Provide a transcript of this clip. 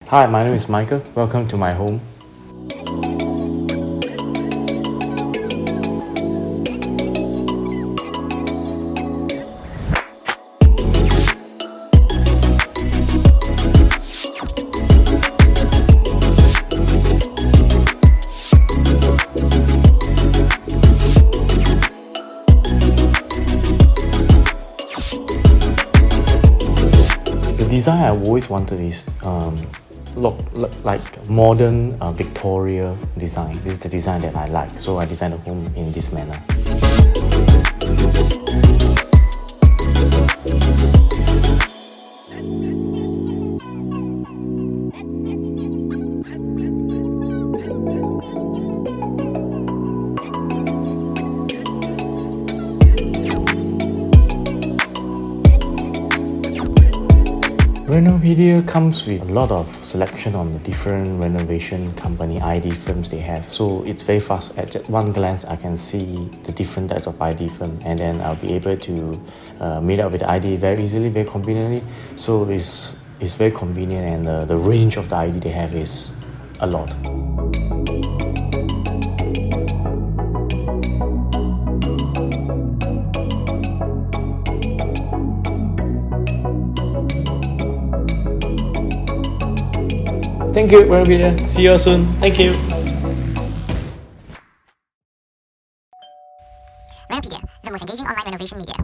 Hi, my name is Michael. Welcome to my home. The design I always wanted is look like modern Victorian design. This is the design that I like, so I designed the home in this manner. Renopedia comes with a lot of selection on the different renovation company ID firms they have. So it's very fast. At one glance, I can see the different types of ID firm, and then I'll be able to meet up with the ID very easily, very conveniently. So it's very convenient, and the range of the ID they have is a lot. Thank you, Renopedia. See you soon. Thank you. Renopedia, the most engaging online renovation media.